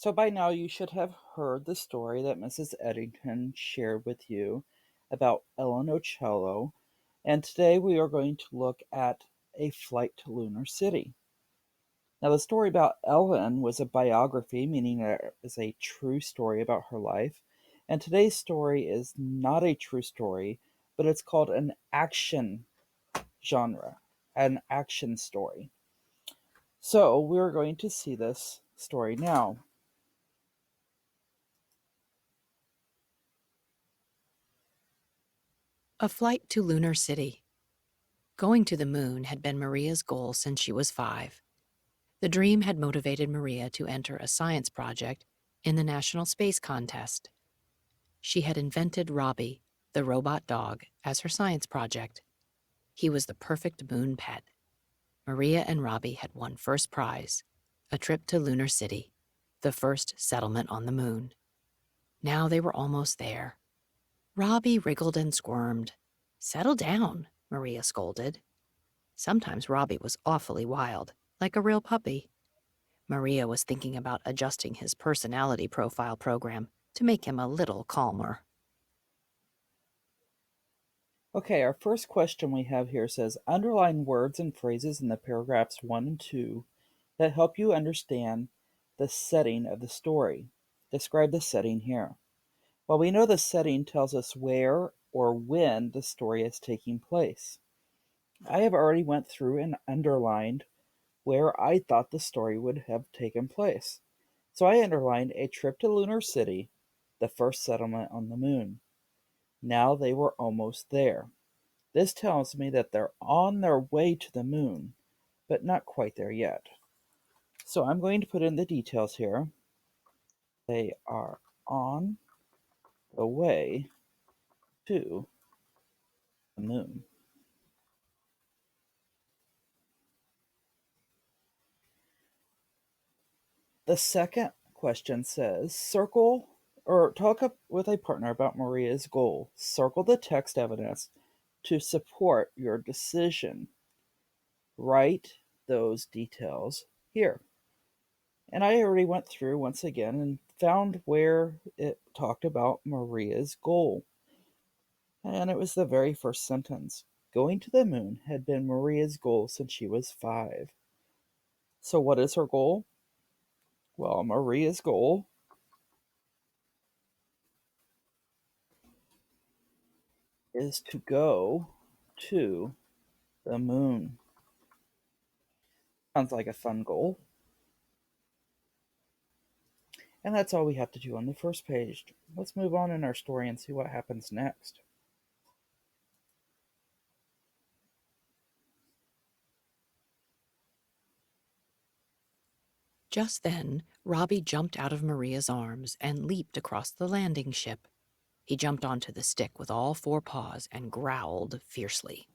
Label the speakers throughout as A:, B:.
A: So by now you should have heard the story that Mrs. Eddington shared with you about Ellen Ocello, and today we are going to look at A Flight to Lunar City. Now the story about Ellen was a biography, meaning it is a true story about her life, and today's story is not a true story, but it's called an action genre, an action story. So we're going to see this story now.
B: A flight to Lunar City. Going to the moon had been Maria's goal since she was 5. The dream had motivated Maria to enter a science project in the National Space Contest. She had invented Robbie, the robot dog, as her science project. He was the perfect moon pet. Maria and Robbie had won first prize, a trip to Lunar City, the first settlement on the moon. Now they were almost there. Robbie wriggled and squirmed. "Settle down," Maria scolded. Sometimes Robbie was awfully wild, like a real puppy. Maria was thinking about adjusting his personality profile program to make him a little calmer.
A: Okay, our first question we have here says underline words and phrases in the paragraphs 1 and 2 that help you understand the setting of the story. Describe the setting here. Well, we know the setting tells us where or when the story is taking place. I have already went through and underlined where I thought the story would have taken place. So I underlined a trip to Lunar City, the first settlement on the moon. Now they were almost there. This tells me that they're on their way to the moon, but not quite there yet. So I'm going to put in the details here. They are on the way to the moon. The second question says circle or talk up with a partner about Maria's goal. Circle the text evidence to support your decision. Write those details here. And I already went through once again and found where it talked about Maria's goal. And it was the very first sentence. Going to the moon had been Maria's goal since she was 5. So, what is her goal? Well, Maria's goal is to go to the moon. Sounds like a fun goal. And that's all we have to do on the first page. Let's move on in our story and see what happens next.
B: Just then, Robbie jumped out of Maria's arms and leaped across the landing ship. He jumped onto the stick with all 4 paws and growled fiercely.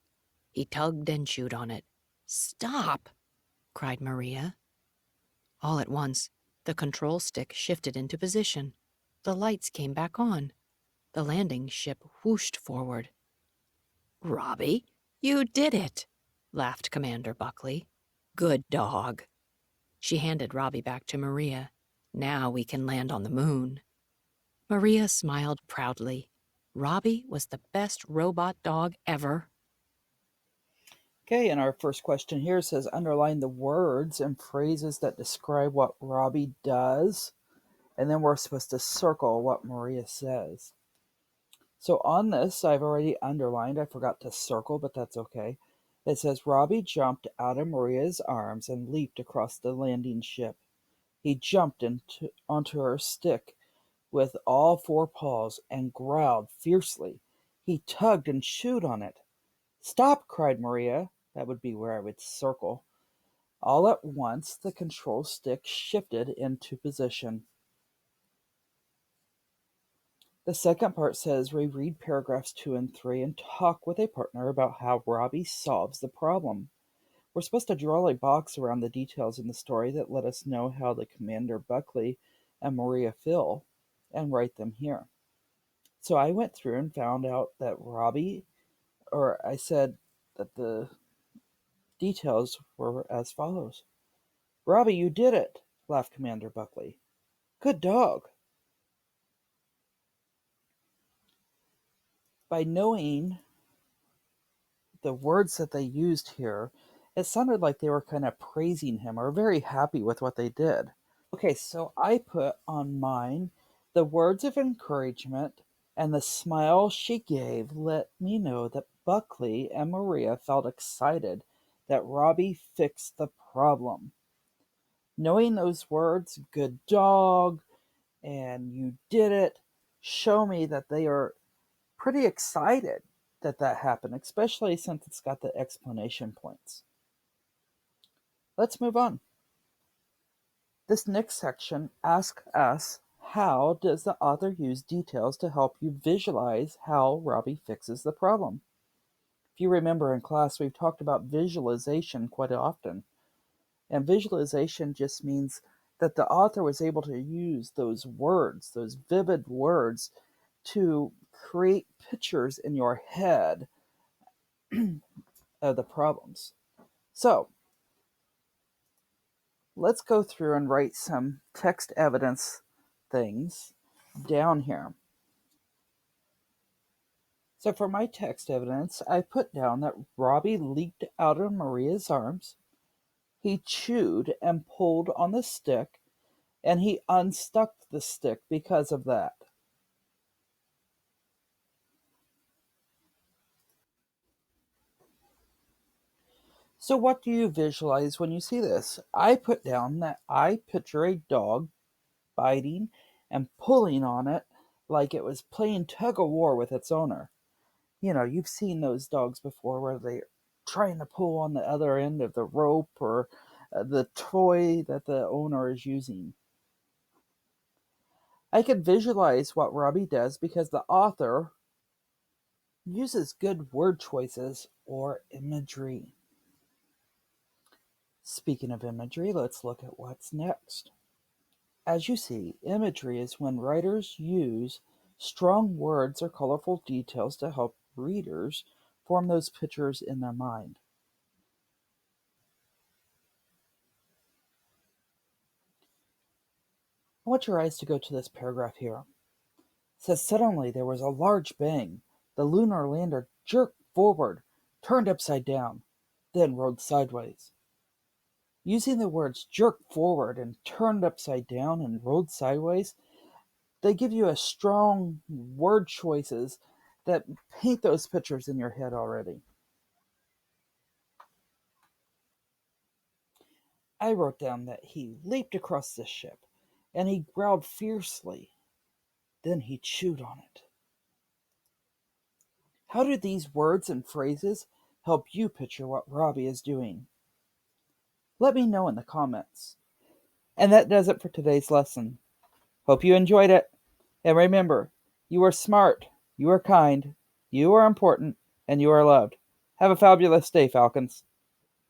B: He tugged and chewed on it. "Stop!" cried Maria. All at once, the control stick shifted into position. The lights came back on. The landing ship whooshed forward. "Robbie, you did it!" laughed Commander Buckley. "Good dog." She handed Robbie back to Maria. "Now we can land on the moon." Maria smiled proudly. Robbie was the best robot dog ever.
A: Okay, and our first question here says underline the words and phrases that describe what Robbie does, and then we're supposed to circle what Maria says. So on this, I've already underlined. I forgot to circle, but that's okay. It says Robbie jumped out of Maria's arms and leaped across the landing ship. He jumped onto her stick with all 4 paws and growled fiercely. He tugged and chewed on it. "Stop!" cried Maria. That would be where I would circle. All at once, the control stick shifted into position. The second part says reread paragraphs 2 and 3 and talk with a partner about how Robbie solves the problem. We're supposed to draw a box around the details in the story that let us know how the Commander Buckley and Maria feel and write them here. So I went through and found out that Robbie, or I said that the details were as follows. "Robbie, you did it!" laughed Commander Buckley. Good dog. By knowing the words that they used here, it sounded like they were kind of praising him or very happy with what they did. Okay, so I put on mine the words of encouragement and the smile she gave let me know that Buckley and Maria felt excited that Robbie fixed the problem. Knowing those words, good dog, and you did it, show me that they are pretty excited that that happened, especially since it's got the explanation points. Let's move on. This next section asks us, how does the author use details to help you visualize how Robbie fixes the problem? If you remember in class, we've talked about visualization quite often. And visualization just means that the author was able to use those words, those vivid words, to create pictures in your head of the problems. So let's go through and write some text evidence things down here. So for my text evidence, I put down that Robbie leaped out of Maria's arms. He chewed and pulled on the stick, and he unstuck the stick because of that. So what do you visualize when you see this? I put down that I picture a dog biting and pulling on it like it was playing tug of war with its owner. You know, you've seen those dogs before where they're trying to pull on the other end of the rope or the toy that the owner is using. I could visualize what Robbie does because the author uses good word choices or imagery. Speaking of imagery, let's look at what's next. As you see, imagery is when writers use strong words or colorful details to help readers form those pictures in their mind. I want your eyes to go to this paragraph here. It says, suddenly there was a large bang. The lunar lander jerked forward, turned upside down, then rolled sideways. Using the words jerked forward and turned upside down and rolled sideways, they give you a strong word choices that paint those pictures in your head already. I wrote down that he leaped across the ship and he growled fiercely. Then he chewed on it. How do these words and phrases help you picture what Robbie is doing? Let me know in the comments. And that does it for today's lesson. Hope you enjoyed it. And remember, you are smart, you are kind, you are important, and you are loved. Have a fabulous day, Falcons.